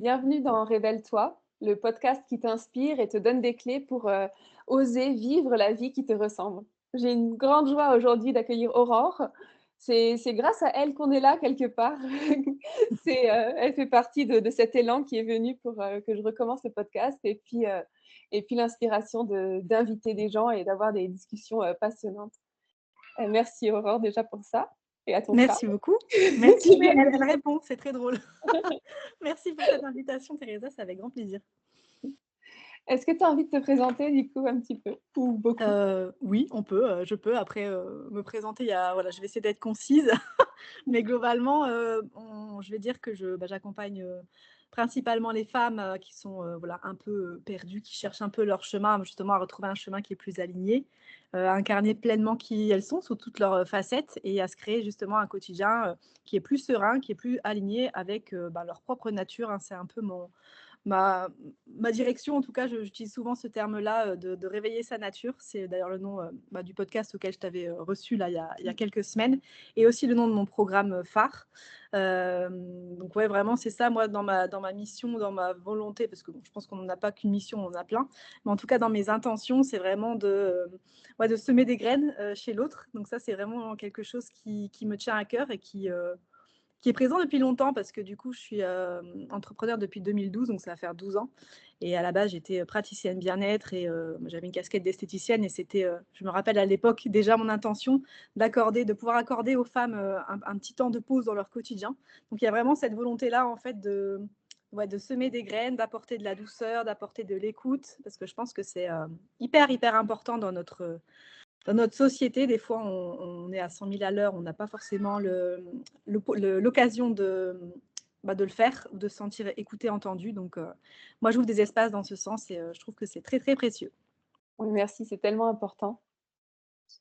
Bienvenue dans Révèle-toi, le podcast qui t'inspire et te donne des clés pour oser vivre la vie qui te ressemble. J'ai une grande joie aujourd'hui d'accueillir Aurore. C'est grâce à elle qu'on est là quelque part. Elle fait partie de cet élan qui est venu pour que je recommence le podcast et puis l'inspiration d'inviter des gens et d'avoir des discussions passionnantes. Merci Aurore déjà pour ça et à ton chat Merci beaucoup. Merci, qui oui, vient de elle répond, c'est très drôle. Merci pour cette invitation, Teresa, c'est avec grand plaisir. Est-ce que tu as envie de te présenter du coup un petit peu ou beaucoup? Oui, je peux après, me présenter. Voilà, je vais essayer d'être concise, mais globalement, je vais dire que j'accompagne, principalement les femmes, qui sont, voilà, un peu, perdues, qui cherchent un peu leur chemin, justement à retrouver un chemin qui est plus aligné, à incarner pleinement qui elles sont sous toutes leurs, facettes et à se créer justement un quotidien, qui est plus serein, qui est plus aligné avec, leur propre nature, hein. C'est un peu ma ma direction, en tout cas, j'utilise souvent ce terme-là, de réveiller sa nature. C'est d'ailleurs le nom, du podcast auquel je t'avais, reçue là, il y a quelques semaines et aussi le nom de mon programme, phare. Donc ouais, vraiment, c'est ça, moi, dans ma mission, dans ma volonté, parce que bon, je pense qu'on n'a pas qu'une mission, on en a plein. Mais en tout cas, dans mes intentions, c'est vraiment ouais, de semer des graines, chez l'autre. Donc ça, c'est vraiment quelque chose qui me tient à cœur et qui est présent depuis longtemps parce que du coup, je suis, entrepreneur depuis 2012, donc ça va faire 12 ans et à la base, j'étais, praticienne bien-être et j'avais une casquette d'esthéticienne et c'était, je me rappelle à l'époque déjà mon intention de pouvoir accorder aux femmes, un petit temps de pause dans leur quotidien. Donc il y a vraiment cette volonté-là, en fait, ouais, de semer des graines, d'apporter de la douceur, d'apporter de l'écoute parce que je pense que c'est, hyper, hyper important dans notre société. Des fois, on est à 100 000 à l'heure, on n'a pas forcément l'occasion de le faire, de se sentir écouté, entendu. Donc, moi, j'ouvre des espaces dans ce sens et je trouve que c'est très, très précieux. Oui, merci, c'est tellement important.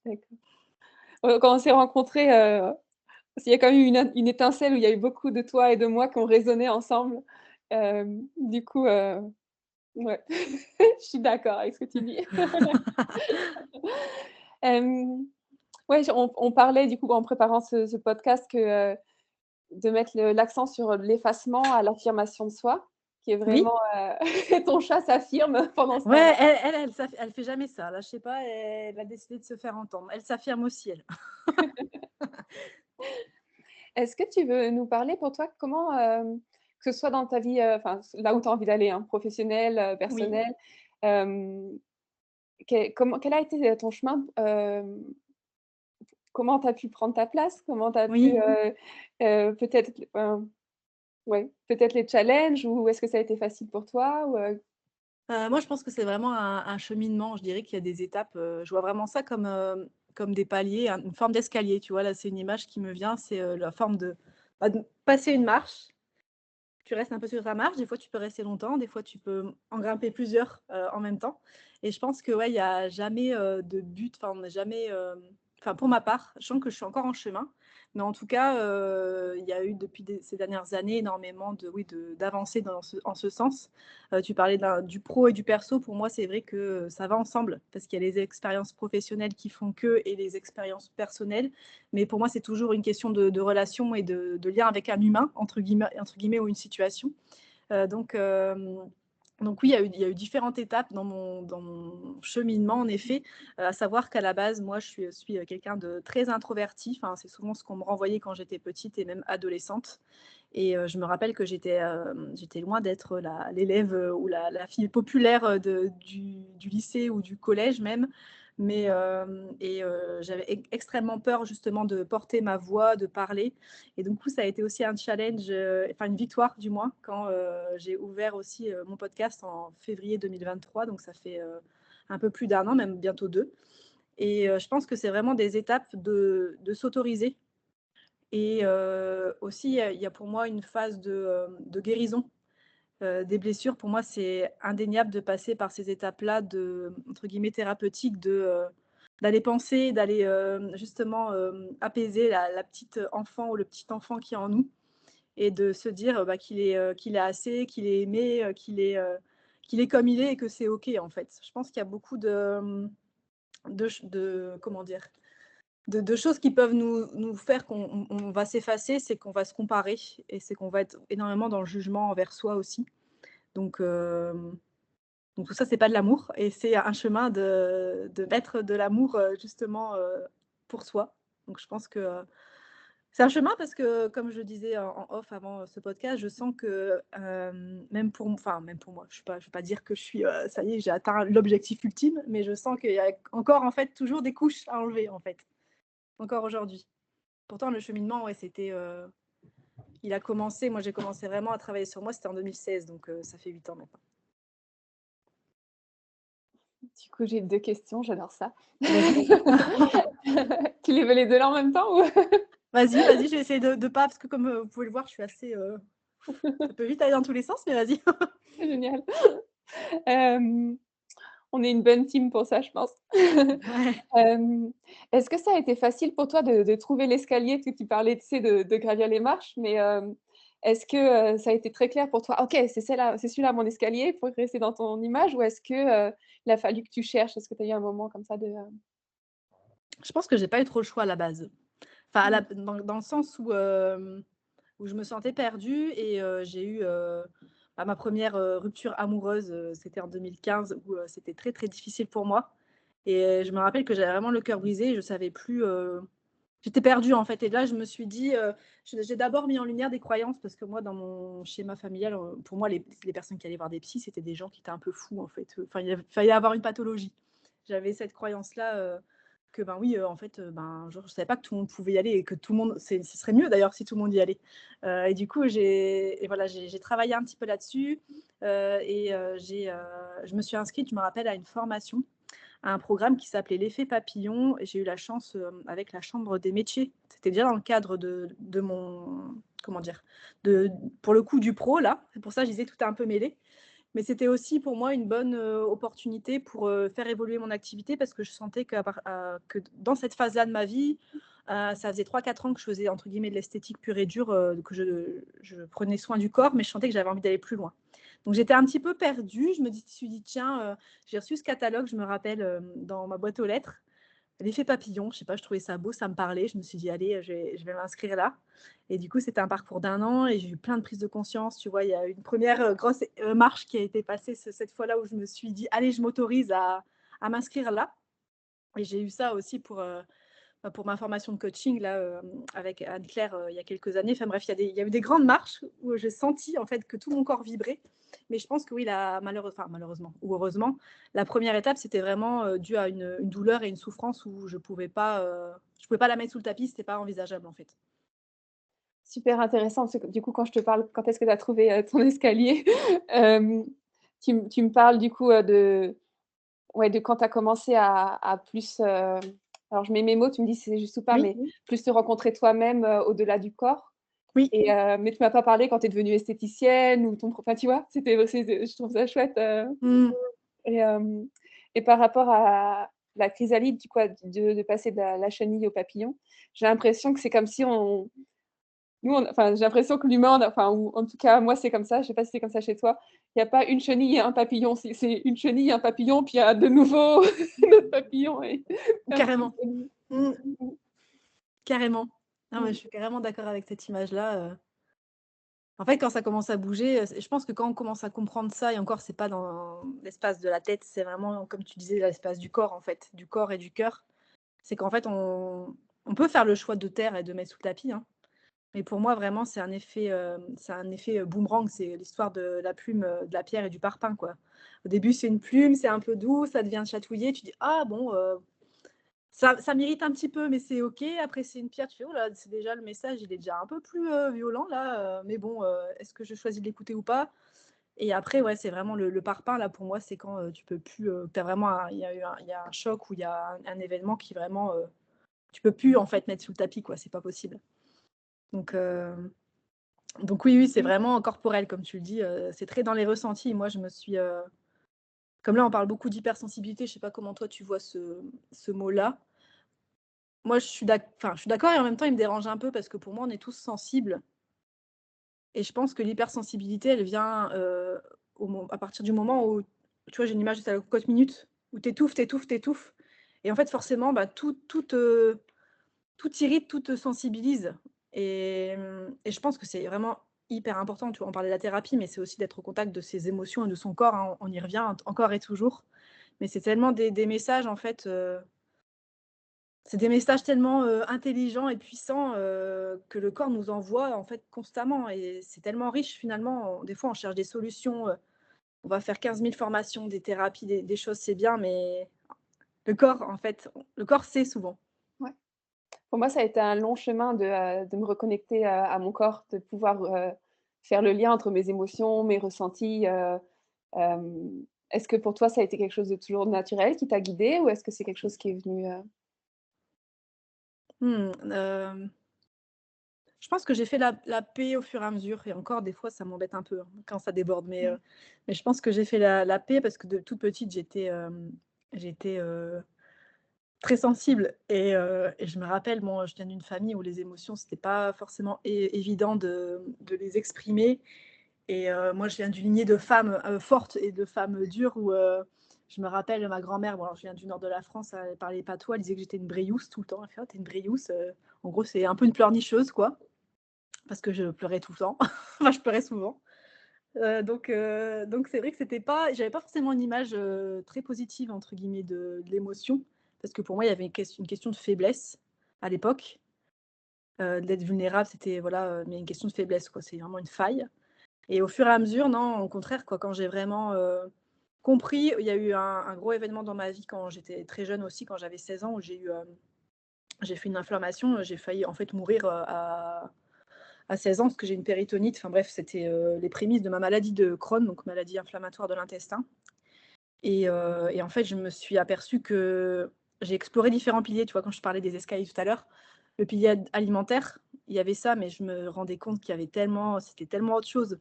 D'accord. Quand on s'est rencontrés, il y a quand même eu une étincelle où il y a eu beaucoup de toi et de moi qui ont résonné ensemble. Du coup, ouais, je suis d'accord avec ce que tu dis. Hem, ouais, on parlait du coup en préparant ce podcast que, de mettre l'accent sur l'effacement à l'affirmation de soi, qui est Oui, vraiment, ton chat s'affirme pendant ce temps-là. ouais, elle fait jamais ça. Là, je sais pas, elle a décidé de se faire entendre. Elle s'affirme aussi, elle. Est-ce que tu veux nous parler pour toi comment, que ce soit dans ta vie, enfin là où tu as envie d'aller, hein, professionnelle, Oui. personnelle, hem, quel a été, ton chemin, comment tu as pu prendre ta place? Comment tu as pu, Oui. peut-être, ouais, peut-être les challenges ou est-ce que ça a été facile pour toi ou, Moi, je pense que c'est vraiment un cheminement. Je dirais qu'il y a des étapes, je vois vraiment ça comme des paliers, une forme d'escalier, tu vois? Là, c'est une image qui me vient, c'est, la forme de passer une marche. Tu restes un peu sur ta marche, des fois tu peux rester longtemps, des fois tu peux en grimper plusieurs, en même temps et je pense que, ouais, il y a jamais, de but, enfin, on n'a jamais, enfin, pour ma part, je sens que je suis encore en chemin, mais en tout cas, il y a eu depuis ces dernières années énormément d'avancées en ce sens. Tu parlais du pro et du perso, pour moi, c'est vrai que ça va ensemble parce qu'il y a les expériences professionnelles qui font que et les expériences personnelles, mais pour moi, c'est toujours une question de relation et de lien avec un humain, entre guillemets, ou une situation. Donc, donc oui, il y a eu différentes étapes dans mon cheminement, en effet, à savoir qu'à la base, moi, je suis quelqu'un de très introverti. Enfin, c'est souvent ce qu'on me renvoyait quand j'étais petite et même adolescente. Et je me rappelle que j'étais loin d'être l'élève, ou la fille populaire, du lycée ou du collège même. Mais j'avais extrêmement peur justement de porter ma voix, de parler. Et du coup, ça a été aussi un challenge, enfin une victoire du moins, quand j'ai ouvert aussi mon podcast en février 2023. Donc ça fait un peu plus d'un an, même bientôt deux. Et je pense que c'est vraiment des étapes de s'autoriser et aussi, il y a pour moi une phase de guérison, des blessures. Pour moi, c'est indéniable de passer par ces étapes-là entre guillemets «thérapeutiques», d'aller penser, d'aller, justement, apaiser la petite enfant ou le petit enfant qui est en nous et de se dire, qu'il est assez, qu'il est aimé, qu'il est comme il est et que c'est OK, en fait. Je pense qu'il y a beaucoup de comment dire? de choses qui peuvent nous faire qu'on va s'effacer, c'est qu'on va se comparer et c'est qu'on va être énormément dans le jugement envers soi aussi. Donc, donc tout ça, c'est pas de l'amour et c'est un chemin de mettre de l'amour, justement, pour soi. Donc je pense que, c'est un chemin parce que comme je disais en off avant ce podcast, je sens que, même pour moi, je vais pas dire que je suis, ça y est, j'ai atteint l'objectif ultime, mais je sens qu'il y a encore, en fait, toujours des couches à enlever, en fait, encore aujourd'hui. Pourtant le cheminement, ouais, c'était, il a commencé moi j'ai commencé vraiment à travailler sur moi, c'était en 2016, donc ça fait 8 ans maintenant. Du coup, j'ai 2 questions, j'adore ça. Vas-y. Tu les veux les 2 là en même temps ou? Vas-y, vas-y, je vais essayer de pas parce que comme, vous pouvez le voir, je suis assez, ça peut vite aller dans tous les sens, mais vas-y. Génial. Hem, on est une bonne team pour ça, je pense. Ouais. Hem, est-ce que ça a été facile pour toi de trouver l'escalier? Parce que tu parlais, tu sais, de gravir les marches, mais, est-ce que, ça a été très clair pour toi? «OK, c'est celui-là mon escalier», pour rester dans ton image? Ou est-ce que, il a fallu que tu cherches? Est-ce que tu as eu un moment comme ça de, Je pense que j'ai pas eu trop le choix à la base. Enfin à la mmh, dans le sens où je me sentais perdue et j'ai eu, ma première re rupture amoureuse, c'était en 2015 où, c'était très, très difficile pour moi et je me rappelle que j'avais vraiment le cœur brisé et je savais plus, j'étais perdue, en fait et là, je me suis dit, j'ai d'abord mis en lumière des croyances parce que moi, dans mon schéma familial, pour moi, les personnes qui allaient voir des psys, c'était des gens qui étaient un peu fous, en fait, enfin, il fallait avoir une pathologie. J'avais cette croyance-là, que, ben, oui, en fait, ben, genre, je savais pas que tout le monde pouvait y aller et que tout le monde ce serait mieux d'ailleurs si tout le monde y allait. Et du coup, voilà, j'ai travaillé un petit peu là-dessus, je me suis inscrite, je me rappelle, à une formation à un programme qui s'appelait l'effet papillon. J'ai eu la chance, avec la chambre des métiers, c'était déjà dans le cadre de mon comment dire? De pour le coup du pro là, c'est pour ça que je disais tout est un peu mêlé. Mais c'était aussi pour moi une bonne, opportunité pour, faire évoluer mon activité parce que je sentais que dans cette phase-là de ma vie, ça faisait 3-4 ans que je faisais entre guillemets «de l'esthétique pure et dure», que je prenais soin du corps, mais je sentais que j'avais envie d'aller plus loin. Donc j'étais un petit peu perdue, je me suis dit: «Tiens», j'ai reçu ce catalogue, je me rappelle, dans ma boîte aux lettres. L'effet papillon, je sais pas, je trouvais ça beau, ça me parlait. Je me suis dit: «Allez, je vais m'inscrire là» et du coup, c'était un parcours d'un an et j'ai eu plein de prises de conscience. Tu vois, il y a une première grosse, marche qui a été passée cette fois-là où je me suis dit: «Allez, je m'autorise à m'inscrire là» et j'ai eu ça aussi pour ma formation de coaching là, avec Anne-Claire, il y a quelques années. Enfin bref, il y a eu des grandes marches où j'ai senti en fait que tout mon corps vibrait. Mais je pense que oui, malheureusement ou heureusement, la première étape, c'était vraiment, dû à une douleur et une souffrance où je pouvais pas la mettre sous le tapis, c'était pas envisageable en fait. super intéressant parce que du coup, quand je te parle, quand est-ce que tu as trouvé, ton escalier? Hem, tu me parles du coup, de ouais, de quand tu as commencé à plus, alors je mets mes mots, tu me dis si c'est juste ou pas, Oui, mais plus te rencontrer toi-même, au-delà du corps oui. et mais tu m'as pas parlé quand tu es devenue esthéticienne ou ton pro enfin, tu vois? Je trouve ça chouette, Mmh. et et par rapport à la chrysalide, du coup, de passer de la chenille au papillon, j'ai l'impression que c'est comme si enfin, j'ai l'impression que l'humain, enfin, ou en tout cas, moi, c'est comme ça, je sais pas si c'est comme ça chez toi. Il y a pas une chenille et un papillon, c'est une chenille, un papillon, puis il y a de nouveau un autre papillon et un petit Carrément. chenille. Mmh. Mmh, Carrément. Ah ouais, mmh. je suis carrément d'accord avec cette image-là. En fait, quand ça commence à bouger, je pense que quand on commence à comprendre ça et encore c'est pas dans l'espace de la tête, c'est vraiment comme tu disais l'espace du corps en fait, du corps et du cœur. C'est qu'en fait on peut faire le choix de taire et de mettre sous le tapis, hein. Mais pour moi vraiment c'est un effet, boomerang, c'est l'histoire de la plume, de la pierre et du parpaing, quoi. Au début, c'est une plume, c'est un peu doux, ça devient chatouillé, tu dis: «Ah bon, ça m'irrite un petit peu, mais c'est OK». Après, c'est une pierre, tu fais: «Oh là, c'est déjà le message, il est déjà un peu plus, violent là, mais bon, est-ce que je choisis de l'écouter ou pas?» Et après, ouais, c'est vraiment le parpaing là, pour moi, c'est quand, tu peux plus, tu vraiment il y a un choc ou il y a un événement qui vraiment, tu peux plus en fait mettre sous le tapis quoi, c'est pas possible. Donc oui, oui, c'est vraiment corporel comme tu le dis, c'est très dans les ressentis. Moi, je me suis, comme là, on parle beaucoup d'hypersensibilité, je sais pas comment toi tu vois ce mot-là? Moi, je suis d'accord et en même temps, il me dérange un peu parce que pour moi, on est tous sensibles et je pense que l'hypersensibilité, elle vient, à partir du moment où, tu vois, j'ai une image de la cocotte minute où tu étouffes, tu étouffes, tu étouffes et en fait, forcément, bah, tout, tout irrite, tout te sensibilise et je pense que c'est vraiment hyper important, tu vois? On parlait de la thérapie, mais c'est aussi d'être au contact de ses émotions et de son corps, hein, on y revient encore et toujours. Mais c'est tellement des messages en fait, c'est des messages tellement, intelligents et puissants, que le corps nous envoie en fait constamment et c'est tellement riche finalement. Des fois on cherche des solutions, on va faire 15 000 formations, des thérapies, des choses, c'est bien, mais le corps en fait, le corps sait souvent. Ouais. Pour moi, ça a été un long chemin de me reconnecter à mon corps, de pouvoir, faire le lien entre mes émotions, mes ressentis, est-ce que pour toi, ça a été quelque chose de toujours naturel qui t'a guidé ou est-ce que c'est quelque chose qui est venu, Mmh, je pense que j'ai fait la paix au fur et à mesure et encore des fois ça m'embête un peu, hein, quand ça déborde, Mmh. mais je pense que j'ai fait la paix parce que de toute petite j'étais, très sensible et je me rappelle, bon, je viens d'une famille où les émotions, c'était pas forcément évident de les exprimer et moi, je viens d'une lignée de femmes, fortes et de femmes dures où, je me rappelle ma grand-mère, bon, alors je viens du nord de la France, elle parlait patois, elle disait que j'étais une briousse tout le temps. Elle fait: «Oh, tu es une briousse», en gros, c'est un peu une pleurnicheuse, quoi, parce que je pleurais tout le temps. Enfin, je pleurais souvent. Donc c'est vrai que j'avais pas forcément une image, très «positive» entre guillemets de l'émotion, parce que pour moi, il y avait une question de faiblesse à l'époque, d'être vulnérable, c'était voilà, mais une question de faiblesse quoi, c'est vraiment une faille et au fur et à mesure, non, au contraire quoi, quand j'ai vraiment, compris, il y a eu un gros événement dans ma vie quand j'étais très jeune aussi, quand j'avais 16 ans où j'ai fait une inflammation, j'ai failli en fait mourir, à 16 ans parce que j'ai une péritonite. Enfin bref, c'était, les prémices de ma maladie de Crohn, donc maladie inflammatoire de l'intestin et en fait, je me suis aperçue que j'ai exploré différents piliers, tu vois? Quand je parlais des escaliers tout à l'heure, le pilier alimentaire, il y avait ça, mais je me rendais compte qu'il y avait tellement c'était tellement autre chose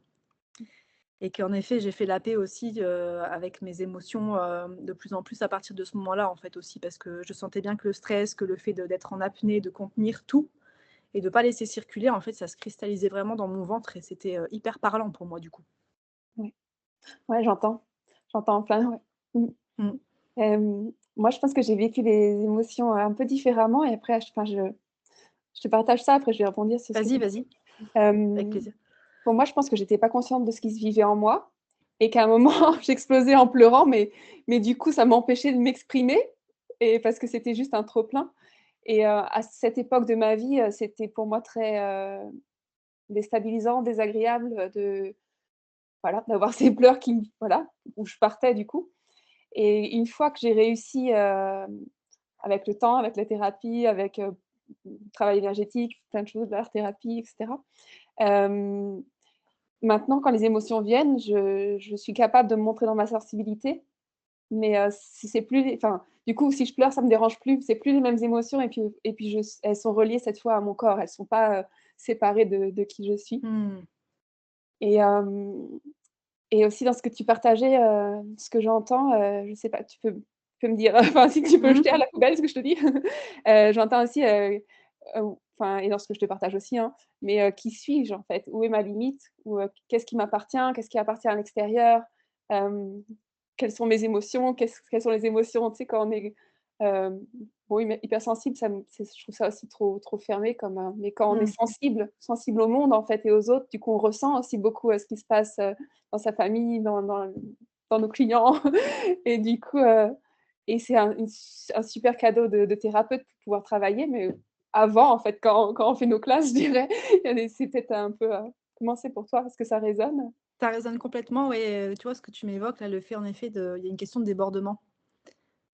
et qu'en effet, j'ai fait la paix aussi, avec mes émotions, de plus en plus à partir de ce moment-là, en fait, aussi parce que je sentais bien que le stress, que le fait d'être en apnée, de contenir tout et de pas laisser circuler, en fait, ça se cristallisait vraiment dans mon ventre et c'était, hyper parlant pour moi, du coup. ouais. Ouais, j'entends en plein, ouais. Mmh. Mmh. Moi, je pense que j'ai vécu les émotions, un peu différemment et après, je te partage ça, après je vais rebondir sur ce que Vas-y, tu vas-y, dis. avec Hem, plaisir. pour moi, je pense que j'étais pas consciente de ce qui se vivait en moi et qu'à un moment, j'explosais en pleurant, mais du coup, ça m'empêchait de m'exprimer et parce que c'était juste un trop plein et à cette époque de ma vie, c'était pour moi très, déstabilisant, désagréable, de voilà, d'avoir ces pleurs qui voilà, où je partais du coup et une fois que j'ai réussi, avec le temps, avec la thérapie, avec, le travail énergétique, plein de choses, l'art-thérapie et cetera. Hem, maintenant quand les émotions viennent, je suis capable de me montrer dans ma sensibilité, mais si c'est plus les enfin, du coup, si je pleure, ça me dérange plus, c'est plus les mêmes émotions et puis elles sont reliées cette fois à mon corps, elles sont pas, séparées de qui je suis Mmh. et et aussi dans ce que tu partageais, ce que j'entends, je sais pas, tu peux me dire, enfin si tu peux le Mmh. jeter à la poubelle ce que je te dis. J'entends aussi, enfin et dans ce que je te partage aussi, hein, mais qui suis-je en fait? Où est ma limite? Ou qu'est-ce qui m'appartient? Qu'est-ce qui appartient à l'extérieur? Hem, quelles sont mes émotions? Quelles sont les émotions? Tu sais, quand on est, hem, bon, hypersensible, ça me c'est je trouve ça aussi trop fermé comme, mais quand on est Mmh. sensible au monde en fait et aux autres, du coup, on ressent aussi beaucoup, ce qui se passe, dans sa famille, dans nos clients et du coup, et c'est un super cadeau de thérapeute pour pouvoir travailler, mais avant, en fait, quand on fait nos classes, je dirais, il y a des c'est peut-être un peu, comment c'est pour toi? Est-ce que ça résonne? Ça résonne complètement, ouais, tu vois ce que tu m'évoques là, le fait en effet il y a une question de débordement.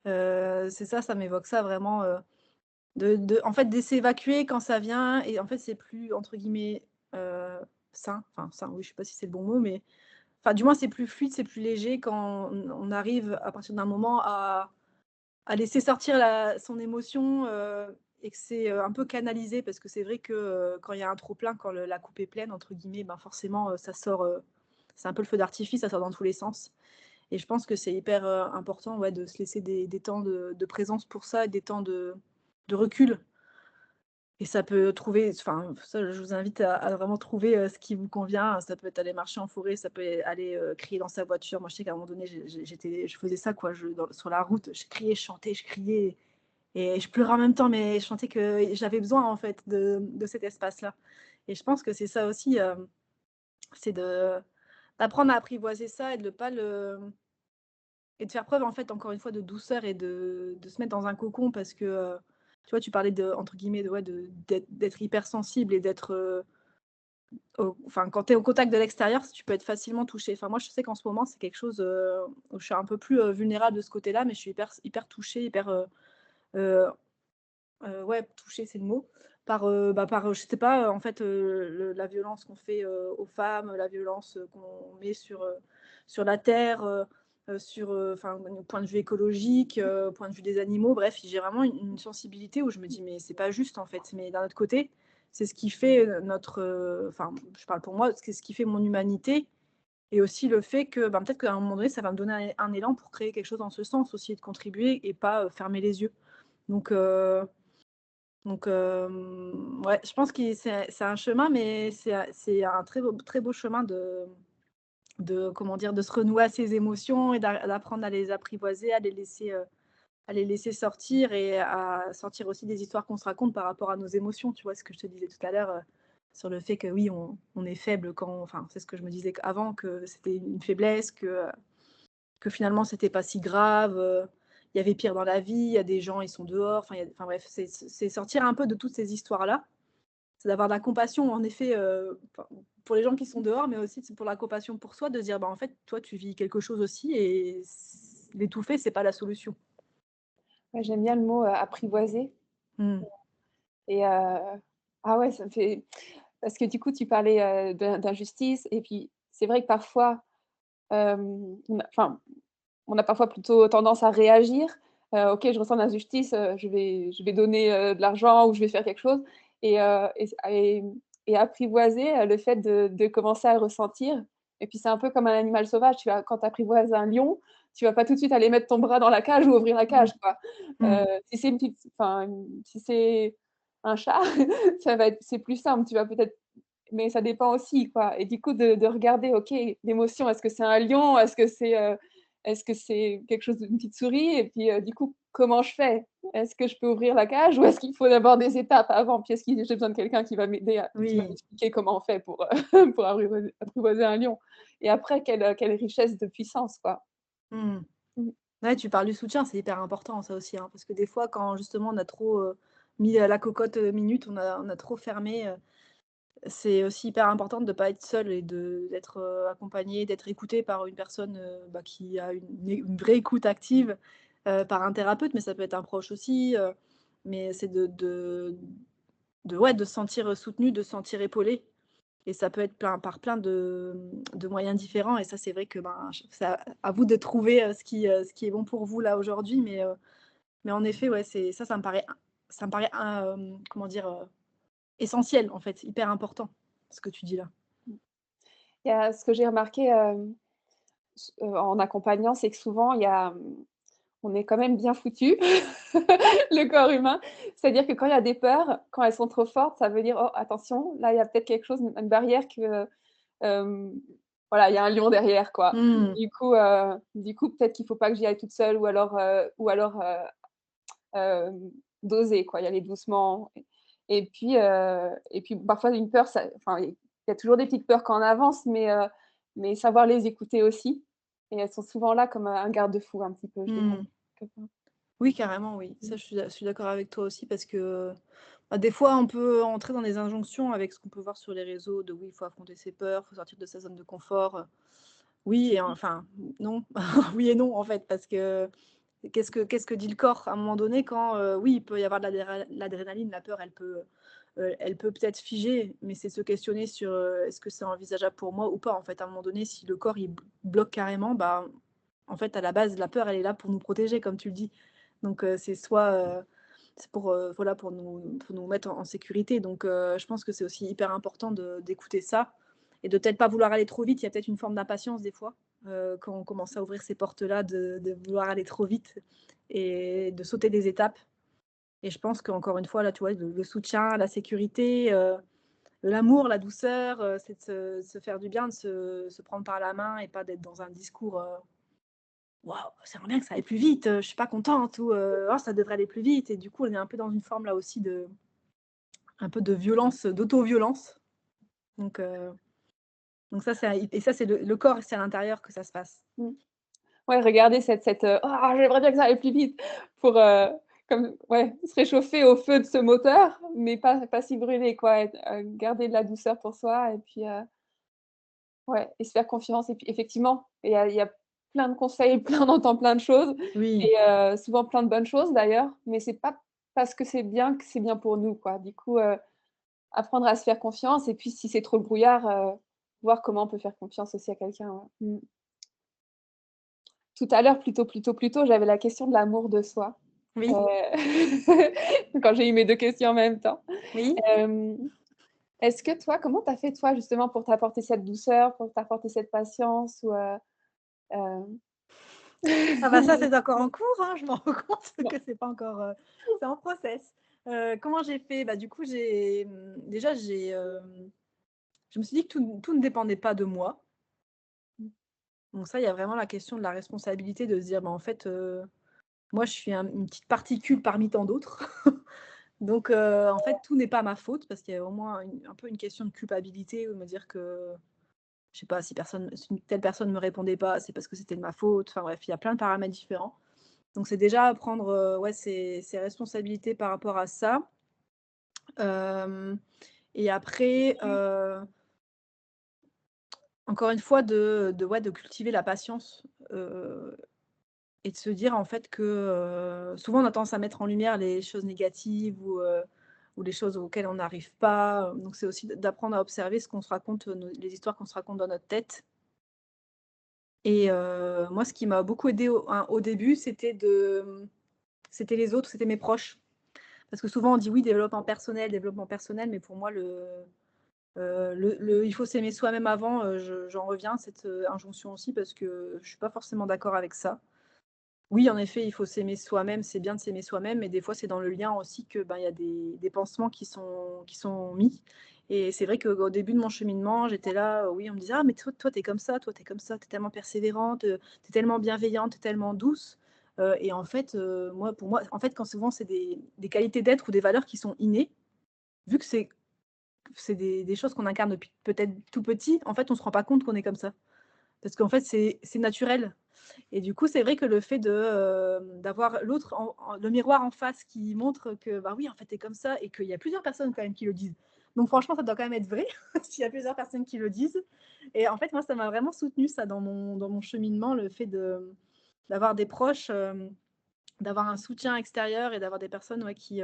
C'est ça, ça m'évoque ça vraiment, en fait, de s'évacuer quand ça vient et en fait, c'est plus entre guillemets, heu, «sain», enfin sain, oui, je sais pas si c'est le bon mot, mais enfin, du moins, c'est plus fluide, c'est plus léger quand on arrive à partir d'un moment à laisser sortir son émotion, et que c'est, un peu canalisé parce que c'est vrai que, quand il y a un trop plein, quand la coupe est «pleine» entre guillemets, ben, forcément, ça sort, c'est un peu le feu d'artifice, ça sort dans tous les sens et je pense que c'est hyper, important, ouais, de se laisser des temps de présence pour ça et des temps de recul et ça peut trouver enfin, ça, je vous invite à vraiment trouver, ce qui vous convient. Ça peut être aller marcher en forêt, ça peut aller, crier dans sa voiture. Moi, je sais qu'à un moment donné, je faisais ça quoi, sur la route, je criais, je chantais, je criais et je pleurais en même temps, mais je sentais que j'avais besoin, en fait, de cet espace-là et je pense que c'est ça aussi, c'est d'apprendre à apprivoiser ça et de pas le et de faire preuve, en fait, encore une fois, de douceur et de se mettre dans un cocon parce que, tu vois, tu parlais de entre guillemets, de ouais, d'être hypersensible et d'être, enfin, quand tu es au contact de l'extérieur, tu peux être facilement touché. Enfin, moi, je sais qu'en ce moment, c'est quelque chose, où je suis un peu plus, vulnérable de ce côté-là, mais je suis hyper touchée, hyper, heu ouais, touchée, c'est le mot, par, je sais pas, en fait, la violence qu'on fait, aux femmes, la violence, qu'on met sur la terre, sur, enfin, au point de vue écologique, au point de vue des animaux. Bref, j'ai vraiment une sensibilité où je me dis: «Mais c'est pas juste, en fait». Mais d'un autre côté, c'est ce qui fait, notre, enfin, je parle pour moi, c'est ce qui fait mon humanité et aussi le fait que, ben, peut-être qu'à un moment donné, ça va me donner un élan pour créer quelque chose dans ce sens aussi et de contribuer et pas, fermer les yeux. Donc ouais, je pense que c'est un chemin, mais c'est un très beau chemin comment dire? De se renouer à ses émotions et d'apprendre à les apprivoiser, à les laisser sortir et à sortir aussi des histoires qu'on se raconte par rapport à nos émotions. Tu vois? Ce que je te disais tout à l'heure, sur le fait que oui, on est faible quand enfin, c'est ce que je me disais avant, que c'était une faiblesse, que finalement c'était pas si grave, il y avait pire dans la vie, il y a des gens, ils sont dehors, enfin bref, c'est sortir un peu de toutes ces histoires-là. C'est d'avoir de la compassion en effet, enfin, pour les gens qui sont dehors, mais aussi c'est pour la compassion pour soi, de se dire: «Bah, en fait, toi, tu vis quelque chose aussi et l'étouffer, c'est pas la solution». Ouais, j'aime bien le mot, apprivoiser Mmh. et ah ouais, ça me fait parce que du coup, tu parlais, d'injustice et puis c'est vrai que parfois, on a parfois plutôt tendance à réagir. OK, je ressens l'injustice, je vais donner, de l'argent ou je vais faire quelque chose et apprivoiser, le fait de commencer à ressentir et puis c'est un peu comme un animal sauvage, tu vas quand tu apprivoises un lion, tu vas pas tout de suite aller mettre ton bras dans la cage ou ouvrir la cage, Mmh. quoi. Mmh. Si c'est une petite enfin, si c'est un chat, c'est plus simple, tu vas peut-être mais ça dépend aussi, quoi et du coup de regarder, OK, l'émotion, est-ce que c'est un lion? Est-ce que c'est quelque chose d'une petite souris? Et puis, du coup, comment je fais? Est-ce que je peux ouvrir la cage ou est-ce qu'il faut d'abord des étapes avant? Puis est-ce que j'ai besoin de quelqu'un qui va m'aider qui va Oui. m'expliquer comment on fait pour, pour apprivoiser un lion? Et après, quelle richesse de puissance, quoi. Mmh. Mmh. Ouais, tu parles du soutien, c'est hyper important ça aussi, hein, parce que des fois, quand justement on a trop, mis, la cocotte, minute, on a trop fermé, c'est aussi hyper important de ne pas être seul et d'être, accompagné, d'être écouté par une personne, bah, qui a une vraie écoute active, par un thérapeute, mais ça peut être un proche aussi, mais c'est ouais, de se sentir, soutenu, de se sentir épaulé et ça peut être plein de moyens différents et ça, c'est vrai que, ben, c'est à vous de trouver, ce qui est bon pour vous là aujourd'hui, mais en effet, ouais, ça me paraît comment dire? Essentiel en fait, hyper important, ce que tu dis là. Il y a ce que j'ai remarqué, en accompagnant, c'est que souvent on est quand même bien foutu, le corps humain. C'est-à-dire que quand il y a des peurs, quand elles sont trop fortes, ça veut dire: «Oh attention, là il y a peut-être quelque chose, une barrière que, hem, voilà, il y a un lion derrière quoi». Mmh. Du coup peut-être qu'il faut pas que j'y aille toute seule doser quoi, y aller doucement et puis parfois une peur ça enfin, il y a toujours des petites peurs quand on avance, mais savoir les écouter aussi et elles sont souvent là comme, un garde-fou un petit peu, je dirais. Mmh. Oui, carrément, oui. Ça, je suis d'accord avec toi aussi parce que, bah, des fois, on peut entrer dans des injonctions avec ce qu'on peut voir sur les réseaux de oui, il faut affronter ses peurs, il faut sortir de sa zone de confort. Oui et enfin, non. Oui et non, en fait, parce que qu'est-ce que dit le corps? À un moment donné quand, oui, il peut y avoir de l'adrénaline, la peur, elle peut peut-être figer, mais c'est se questionner sur, est-ce que c'est envisageable pour moi ou pas, en fait. À un moment donné, si le corps, il bloque carrément, bah, en fait, à la base, la peur, elle est là pour nous protéger, comme tu le dis. Donc, c'est soit, c'est pour, voilà, pour nous mettre en sécurité. Donc, je pense que c'est aussi hyper important d'écouter ça et de peut-être pas vouloir aller trop vite. Il y a peut-être une forme d'impatience des fois, quand on commence à ouvrir ces portes-là, de vouloir aller trop vite et de sauter des étapes. Et je pense qu'encore une fois, là, tu vois, le soutien, la sécurité, l'amour, la douceur, c'est de se faire du bien, de se prendre par la main et pas d'être dans un discours, waouh, j'aimerais bien que ça aille plus vite, je suis pas contente ou oh, ça devrait aller plus vite. Et du coup, on est un peu dans une forme là aussi un peu de violence, d'auto-violence. Donc, euh, donc ça, et ça, c'est le corps, c'est à l'intérieur que ça se passe. Mmh. Ouais, regarder «Ah, j'aimerais bien que ça aille plus vite» pour, comme ouais, se réchauffer au feu de ce moteur, mais pas s'y brûler quoi, garder de la douceur pour soi et puis, ouais et se faire confiance et puis effectivement, il y a plein de conseils, on entend plein de choses Oui, et souvent plein de bonnes choses d'ailleurs, mais c'est pas parce que c'est bien pour nous quoi. Du coup, apprendre à se faire confiance et puis si c'est trop le brouillard, voir comment on peut faire confiance aussi à quelqu'un, ouais. Mmh. Tout à l'heure, plus tôt, j'avais la question de l'amour de soi. Heu, oui, quand j'ai eu mes 2 questions en même temps. oui. Hem, est-ce que toi, comment tu as fait toi justement pour t'apporter cette douceur, pour t'apporter cette patience ou hem Ah bah ça, c'est encore en cours, hein, je m'en rends compte bon, que c'est pas encore, c'est en process. Comment j'ai fait? Bah, du coup, déjà je me suis dit que tout ne dépendait pas de moi. Donc ça, il y a vraiment la question de la responsabilité de se dire: «Bah, en fait, moi, je suis une petite particule parmi tant d'autres». Donc en fait, tout n'est pas ma faute parce qu'il y a au moins un peu une question de culpabilité ou me dire que, je sais pas, si une telle personne me répondait pas, c'est parce que c'était de ma faute. Enfin bref, il y a plein de paramètres différents. Donc c'est déjà prendre, ouais, ses responsabilités par rapport à ça. Hem et après, encore une fois ouais, de cultiver la patience, et de se dire en fait que, souvent on a tendance à mettre en lumière les choses négatives ou les choses auxquelles on n'arrive pas, donc c'est aussi d'apprendre à observer ce qu'on se raconte, les histoires qu'on se raconte dans notre tête. Et moi ce qui m'a beaucoup aidé au début, c'était les autres, c'était mes proches. Parce que souvent on dit: «Oui, développement personnel», mais pour moi il faut s'aimer soi-même avant, j'en reviens à cette, injonction aussi parce que je suis pas forcément d'accord avec ça. Oui, en effet, il faut s'aimer soi-même, c'est bien de s'aimer soi-même, mais des fois, c'est dans le lien aussi que, ben, il y a des pansements qui sont mis. Et c'est vrai qu'au début de mon cheminement, j'étais là, oui, on me disait: «Ah mais toi, tu es comme ça, toi, tu es comme ça, tu es tellement persévérante, tu es tellement bienveillante, tu es tellement douce». Et en fait, pour moi, en fait, quand souvent c'est des qualités d'être ou des valeurs qui sont innées, vu que c'est des choses qu'on incarne depuis peut-être tout petit, en fait, on se rend pas compte qu'on est comme ça. Parce qu'en fait, c'est naturel. Et du coup, c'est vrai que le fait d'avoir l'autre le miroir en face qui montre que, bah, oui, en fait, tu es comme ça et qu'il y a plusieurs personnes quand même qui le disent. Donc franchement, ça doit quand même être vrai s'il y a plusieurs personnes qui le disent. Et en fait, moi, ça m'a vraiment soutenue ça dans mon cheminement, le fait d'avoir des proches, d'avoir un soutien extérieur et d'avoir des personnes, ouais, qui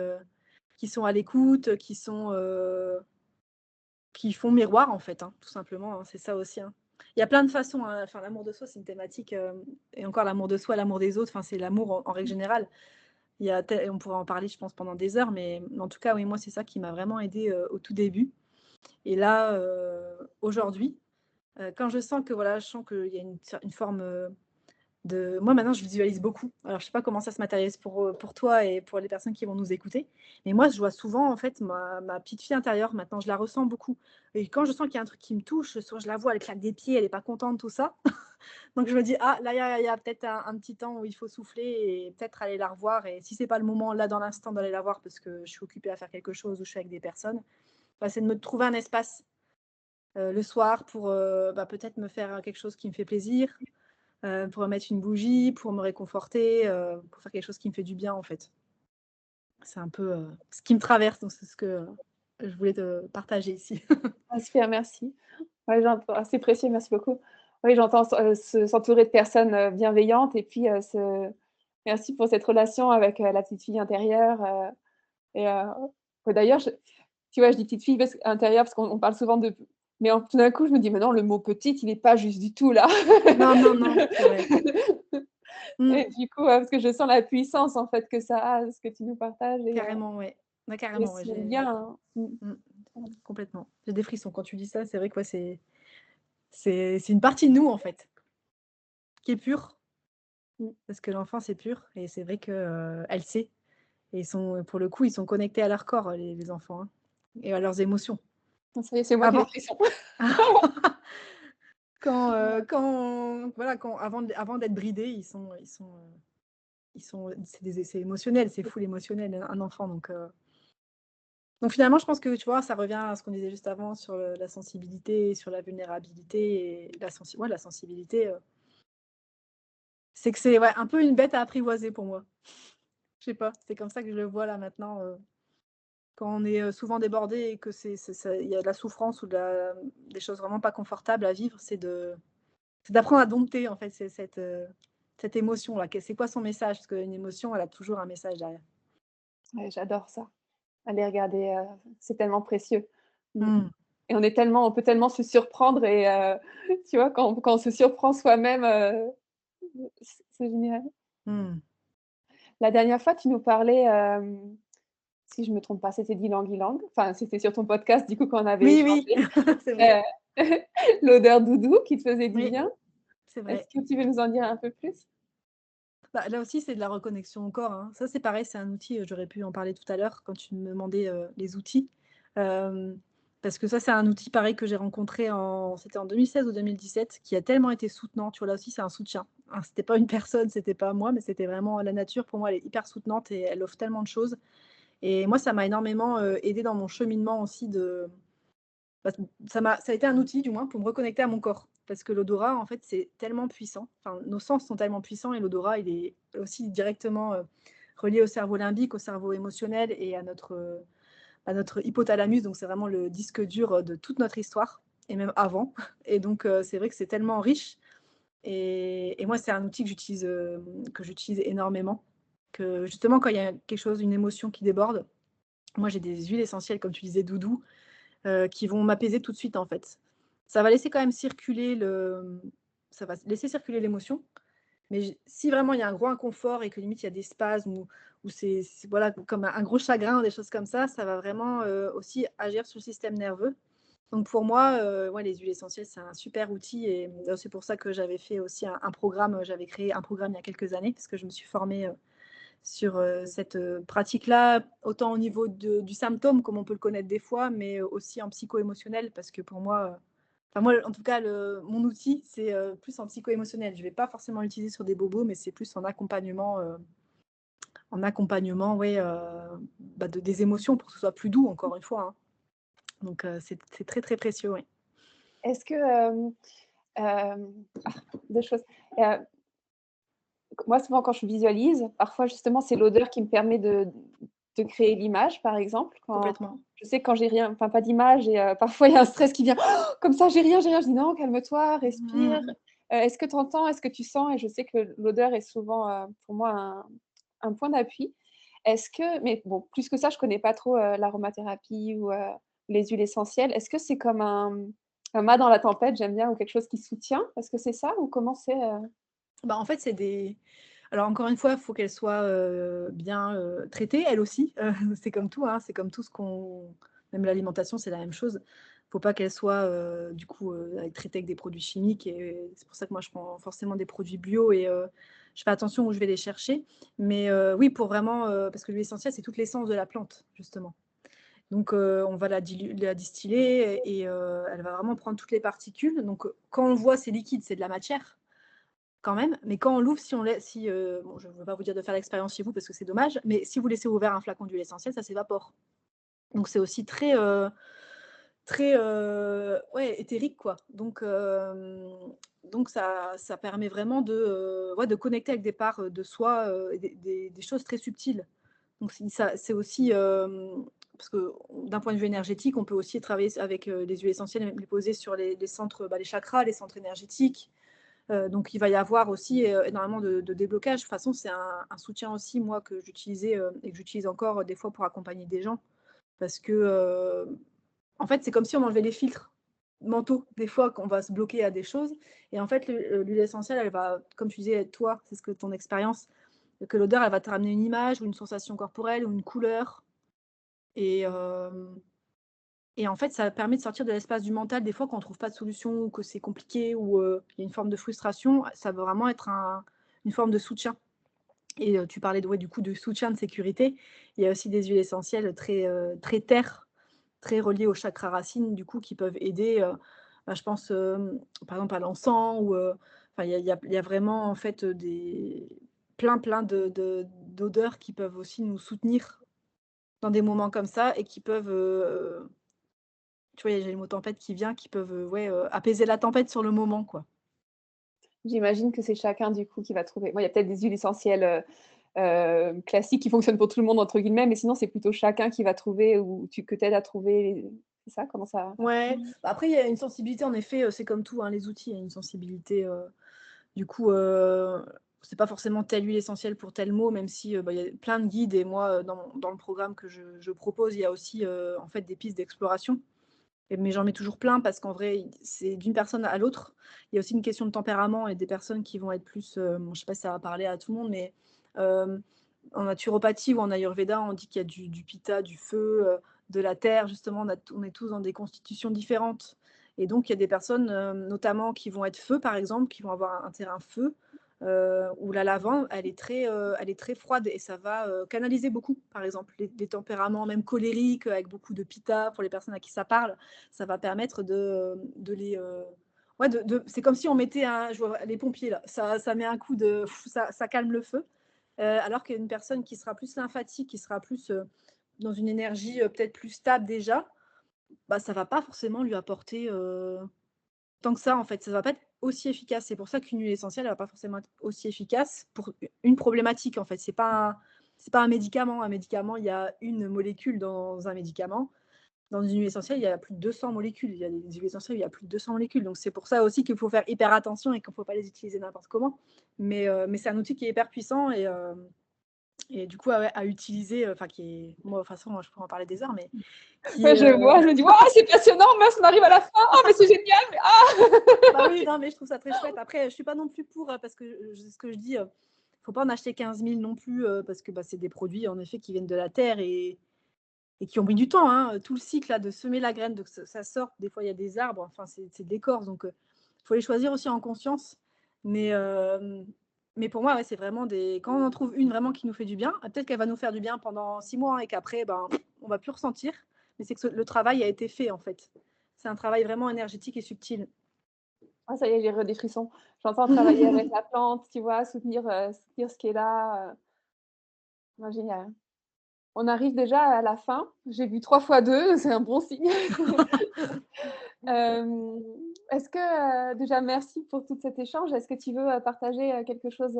sont à l'écoute, qui font miroir en fait, hein, tout simplement, hein, c'est ça aussi, hein. Il y a plein de façons, hein, enfin l'amour de soi, c'est une thématique, et encore l'amour de soi, l'amour des autres, enfin c'est l'amour en règle générale. On pourrait en parler je pense pendant des heures, mais en tout cas oui, moi c'est ça qui m'a vraiment aidée, au tout début. Et là, aujourd'hui, quand je sens que voilà, je sens qu'il y a une forme, moi maintenant je visualise beaucoup. Alors je sais pas comment ça se matérialise pour toi et pour les personnes qui vont nous écouter, mais moi je vois souvent en fait ma petite fille intérieure maintenant, je la ressens beaucoup. Et quand je sens qu'il y a un truc qui me touche, soit je la vois, elle claque des pieds, elle est pas contente, tout ça. Donc je me dis: «Ah là il y a peut-être un petit temps où il faut souffler et peut-être aller la revoir», et si c'est pas le moment là dans l'instant d'aller la voir parce que je suis occupée à faire quelque chose ou je suis avec des personnes, bah, c'est de me trouver un espace, le soir pour, bah, peut-être me faire quelque chose qui me fait plaisir. Pour mettre une bougie, pour me réconforter, pour faire quelque chose qui me fait du bien, en fait. C'est un peu, ce qui me traverse, donc c'est ce que, je voulais te partager ici. ah super, merci. Ouais, c'est précieux, merci beaucoup. Oui, j'entends s'entourer de personnes, bienveillantes et puis, merci pour cette relation avec, la petite fille intérieure, et ouais, d'ailleurs, tu vois, je dis petite fille intérieure parce qu'on parle souvent de mais tout d'un coup, je me dis: «Mais non, le mot petite, il est pas juste du tout là». Non, non, non, c'est vrai. Mmh, Et du coup, parce que je sens la puissance en fait que ça a, ce que tu nous partages carrément, ouais. Ouais, et carrément, ouais, ce lien, hein. mmh, complètement. J'ai des frissons quand tu dis ça, c'est vrai que, ouais, c'est une partie de nous, en fait, qui est pure, Mmh. parce que l'enfant, c'est pur et c'est vrai que, elle sait et pour le coup, ils sont connectés à leur corps, les enfants, hein, et à leurs émotions. Ça y est, c'est moi qui ai Avant des frissons. Avant d'être bridés, c'est émotionnel, c'est full émotionnel, un enfant. Donc finalement, je pense que, tu vois, ça revient à ce qu'on disait juste avant sur la sensibilité, sur la vulnérabilité et la sensibilité. C'est que c'est un peu une bête à apprivoiser pour moi. Je sais pas, c'est comme ça que je le vois là maintenant. Quand on est souvent débordé et que il y a de la souffrance ou des choses vraiment pas confortables à vivre, c'est d'apprendre à dompter en fait cette émotion-là. C'est quoi son message? Parce qu'une émotion, elle a toujours un message derrière. Ouais, j'adore ça. Allez regarder, c'est tellement précieux. Mmh. Et on peut tellement se surprendre et tu vois, quand on se surprend soi-même, c'est génial. Mmh. La dernière fois, tu nous parlais, si je me trompe pas, c'était d'Ylang Ylang. Enfin, c'était sur ton podcast, du coup, quand on avait Oui, oui, échangé. c'est vrai. Heu, l'odeur doudou qui te faisait du Oui, bien. c'est Est-ce vrai. que tu veux nous en dire un peu plus? Bah, là aussi, c'est de la reconnexion au corps, hein. Ça, c'est pareil, c'est un outil, j'aurais pu en parler tout à l'heure quand tu me demandais, les outils. Hem, Parce que ça, c'est un outil pareil que j'ai rencontré c'était en 2016 ou 2017, qui a tellement été soutenant. Tu vois, là aussi, c'est un soutien. Hein, c'était pas une personne, c'était pas moi, mais c'était vraiment la nature. Pour moi, elle est hyper soutenante et elle offre tellement de choses. Et moi, ça m'a énormément, aidée dans mon cheminement aussi bah, ça a été un outil du moins pour me reconnecter à mon corps. Parce que l'odorat, en fait, c'est tellement puissant. Enfin, nos sens sont tellement puissants et l'odorat, il est aussi directement, relié au cerveau limbique, au cerveau émotionnel et à notre hypothalamus. Donc c'est vraiment le disque dur, de toute notre histoire et même avant. Et donc c'est vrai que c'est tellement riche et moi, c'est un outil que j'utilise énormément. Que justement, quand il y a quelque chose, une émotion qui déborde, moi, j'ai des huiles essentielles, comme tu disais, doudou, qui vont m'apaiser tout de suite, en fait. Ça va laisser quand même circuler ça va laisser circuler l'émotion, mais si vraiment il y a un gros inconfort et que limite il y a des spasmes ou voilà, comme un gros chagrin, des choses comme ça va vraiment, aussi agir sur le système nerveux. Donc pour moi, ouais, les huiles essentielles, c'est un super outil et c'est pour ça que j'avais fait aussi un programme, j'avais créé un programme il y a quelques années parce que je me suis formée, sur cette pratique-là, autant au niveau du symptôme, comme on peut le connaître des fois, mais aussi en psycho-émotionnel, parce que pour moi, enfin moi, en tout cas, mon outil, c'est plus en psycho-émotionnel. Je ne vais pas forcément l'utiliser sur des bobos, mais c'est plus en accompagnement, ouais, bah, des émotions pour que ce soit plus doux, encore une fois. Hein. Donc, c'est très, très précieux, oui. Est-ce que, hem, 2 choses. Heu, Moi, souvent, quand je visualise, parfois, justement, c'est l'odeur qui me permet de créer l'image, par exemple. Quand Complètement. je sais que quand j'ai rien, enfin, pas d'image et parfois, il y a un stress qui vient: «Oh, comme ça, j'ai rien, j'ai rien». Je dis: «Non, calme-toi, respire». Mmh. Est-ce que tu entends? Est-ce que tu sens? Et je sais que l'odeur est souvent, pour moi, un point d'appui. Est-ce que, mais bon, plus que ça, je connais pas trop, l'aromathérapie ou les huiles essentielles. Est-ce que c'est comme un mât dans la tempête, j'aime bien, ou quelque chose qui soutient? Est-ce que c'est ça ou comment c'est? Bah, en fait, alors encore une fois, il faut qu'elle soit, bien, traitée, elle aussi. C'est comme tout, hein, c'est comme tout ce qu'on même l'alimentation, c'est la même chose. Faut pas qu'elle soit, du coup, traitée avec des produits chimiques et c'est pour ça que moi je prends forcément des produits bio et je fais attention où je vais les chercher. Mais oui, pour vraiment, parce que l'huile essentielle, c'est toute l'essence de la plante, justement. Donc on va la distiller et elle va vraiment prendre toutes les particules. Donc quand on le voit, c'est liquide, c'est de la matière. Quand même, mais quand on l'ouvre, bon, je ne veux pas vous dire de faire l'expérience chez vous parce que c'est dommage, mais si vous laissez ouvert un flacon d'huile essentielle, ça s'évapore. Donc c'est aussi très, ouais, éthérique, quoi. Donc ça permet vraiment ouais, de connecter avec des parts, de soi, et des choses très subtiles. Donc c'est aussi, parce que d'un point de vue énergétique, on peut aussi travailler avec, les huiles essentielles, les poser sur les centres, bah, les chakras, les centres énergétiques. Donc il va y avoir aussi, énormément de déblocage. De toute façon, c'est un soutien aussi, moi, que j'utilisais, et que j'utilise encore, des fois pour accompagner des gens. Parce que, en fait, c'est comme si on enlevait les filtres mentaux, des fois, qu'on va se bloquer à des choses et en fait, l'huile essentielle, elle va, comme tu disais, toi, c'est ce que ton expérience, que l'odeur, elle va te ramener une image ou une sensation corporelle ou une couleur et en fait, ça permet de sortir de l'espace du mental, des fois, quand on trouve pas de solution ou que c'est compliqué ou il y a une forme de frustration, ça va vraiment être une forme de soutien et tu parlais ouais, du coup, de soutien de sécurité. Il y a aussi des huiles essentielles très, très terre, très reliées aux chakras racines, du coup, qui peuvent aider, je pense, par exemple à l'encens ou, enfin il y a vraiment en fait, plein d'odeurs qui peuvent aussi nous soutenir dans des moments comme ça et qui peuvent, tu vois, j'ai le mot tempête qui vient, qui peuvent, ouais, apaiser la tempête sur le moment, quoi. J'imagine que c'est chacun du coup qui va trouver bon, il y a peut-être des huiles essentielles, classiques qui fonctionnent pour tout le monde entre guillemets, mais sinon c'est plutôt chacun qui va trouver ou tu que tu aides à trouver c'est ça? Comment ça Ouais, bah, après il y a une sensibilité en effet, c'est comme tout, hein, les outils, il y a une sensibilité, du coup, c'est pas forcément telle huile essentielle pour tel mot, même si, bah, il y a plein de guides et moi, dans le programme que je propose, il y a aussi, en fait, des pistes d'exploration mais j'en mets toujours plein parce qu'en vrai, c'est d'une personne à l'autre. Il y a aussi une question de tempérament et des personnes qui vont être plus, bon, je sais pas si ça va parler à tout le monde, mais, hem, en naturopathie ou en ayurveda, on dit qu'il y a du pitta, du feu, de la terre, justement, on est tous dans des constitutions différentes et donc il y a des personnes, notamment qui vont être feu, par exemple, qui vont avoir un terrain feu, où la lavande, elle est très froide et ça va, canaliser beaucoup, par exemple, les tempéraments même colériques, avec beaucoup de pitta pour les personnes à qui ça parle. Ça va permettre de les, ouais, c'est comme si on mettait un je vois les pompiers là, ça met un coup de ça calme le feu, alors qu'une personne qui sera plus lymphatique, qui sera plus, dans une énergie, peut-être plus stable déjà, bah, ça va pas forcément lui apporter, tant que ça, en fait, ça va pas être aussi efficace. C'est pour ça qu'une huile essentielle, elle va pas forcément être aussi efficace pour une problématique, en fait. C'est pas un médicament. Un médicament, il y a une molécule dans un médicament. Dans une huile essentielle, il y a plus de 200 molécules. Il y a des huiles essentielles, il y a plus de 200 molécules. Donc c'est pour ça aussi qu'il faut faire hyper attention et qu'il ne faut pas les utiliser n'importe comment. Mais c'est un outil qui est hyper puissant et du coup, à utiliser, enfin qui est moi, de toute façon, moi, je pourrais en parler des heures, mais qui Ouais, est, je vois, je me dis: «Waouh, c'est passionnant, mince, on arrive à la fin. Oh mais c'est génial, mais bah oui, non, mais je trouve ça très chouette. Après, je suis pas non plus pour, parce que, ce que je dis, faut pas en acheter 15 000 non plus, parce que, bah, c'est des produits en effet qui viennent de la terre et qui ont mis du temps, hein, tout le cycle là de semer la graine, de que ça sorte. Des fois, il y a des arbres, enfin c'est de l'écorce donc faut les choisir aussi en conscience. Mais mais pour moi, ouais, c'est vraiment des quand on en trouve une vraiment qui nous fait du bien, peut-être qu'elle va nous faire du bien pendant 6 mois et qu'après, ben, on va plus ressentir. Mais c'est que le travail a été fait, en fait. C'est un travail vraiment énergétique et subtil. ah ça y est, j'ai des frissons. J'entends travailler avec la plante, tu vois? Soutenir ce qui est là, ouais, génial. On arrive déjà à la fin. J'ai bu 3 fois 2, c'est un bon signe. Hem, est-ce que, déjà merci pour tout cet échange. Est-ce que tu veux, partager, quelque chose,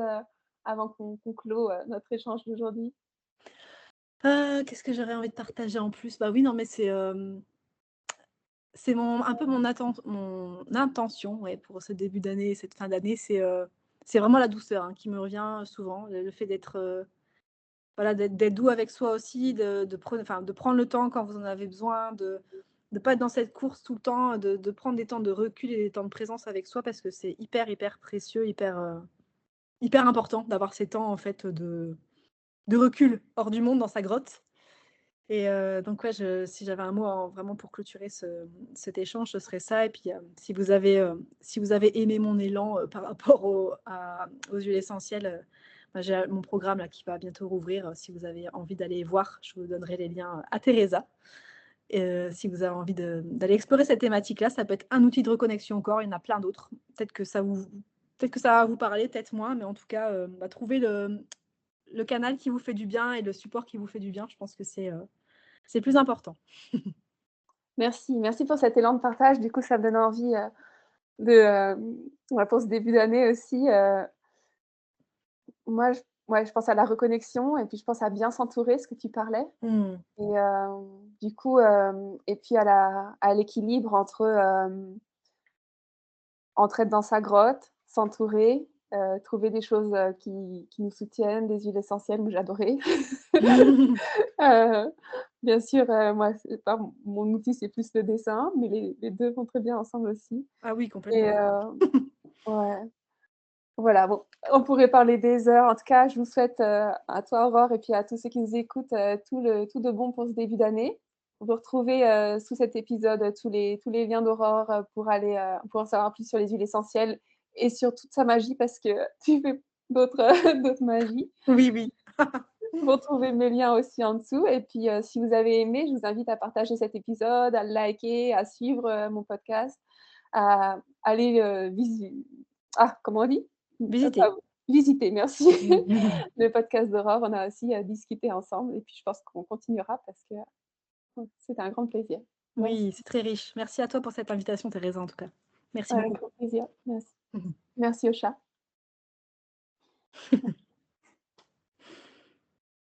avant qu'on clôt, notre échange d'aujourd'hui? Qu'est-ce que j'aurais envie de partager en plus? Bah oui, non, mais c'est un peu mon intention, ouais, pour ce début d'année et cette fin d'année, c'est vraiment la douceur, hein, qui me revient souvent. Le fait d'être, voilà, d'être doux avec soi aussi, de prendre le temps quand vous en avez besoin, de pas être dans cette course tout le temps, de prendre des temps de recul et des temps de présence avec soi parce que c'est hyper, hyper précieux, hyper important d'avoir ces temps en fait, de recul hors du monde dans sa grotte. Et donc ouais, si j'avais un mot vraiment pour clôturer cet échange, ce serait ça et puis, si vous avez aimé mon élan, par rapport aux huiles essentielles, bah, j'ai mon programme là qui va bientôt rouvrir, si vous avez envie d'aller voir, je vous donnerai les liens à Teresa. Et si vous avez envie d'aller explorer cette thématique-là, ça peut être un outil de reconnexion au corps, il y en a plein d'autres. Peut-être que ça va vous parler, peut-être moins, mais en tout cas, bah, trouver le canal qui vous fait du bien et le support qui vous fait du bien, je pense que c'est le plus important. Merci, merci pour cet élan de partage. Du coup, ça me donne envie, ouais, pour ce début d'année aussi, moi, je pense à la reconnexion et puis je pense à bien s'entourer, ce que tu parlais Mmh. et du coup, et puis à l'équilibre entre être dans sa grotte, s'entourer, trouver des choses, qui nous soutiennent, des huiles essentielles, moi j'adorais. Heu, bien sûr, moi, c'est pas mon outil, c'est plus le dessin, mais les 2 vont très bien ensemble aussi Ah oui, et complètement. ouais, voilà, bon, on pourrait parler des heures. En tout cas, je vous souhaite, à toi Aurore et puis à tous ceux qui nous écoutent, tout de bon pour ce début d'année. Vous retrouvez, sous cet épisode, tous les liens d'Aurore, pour en savoir plus sur les huiles essentielles et sur toute sa magie parce que tu fais d'autres, d'autres magies. Oui, oui. Vous retrouvez mes liens aussi en dessous et puis, si vous avez aimé, je vous invite à partager cet épisode, à le liker, à suivre, mon podcast, à aller, comment on dit? Visiter. Visiter, merci. Mmh. Le podcast d'Aurore, on a aussi, discuté ensemble et puis je pense qu'on continuera parce que, c'était un grand plaisir. Merci, Oui, c'est très riche. Merci à toi pour cette invitation, Teresa, en tout cas. Merci avec beaucoup. grand plaisir. Merci. Merci au chat.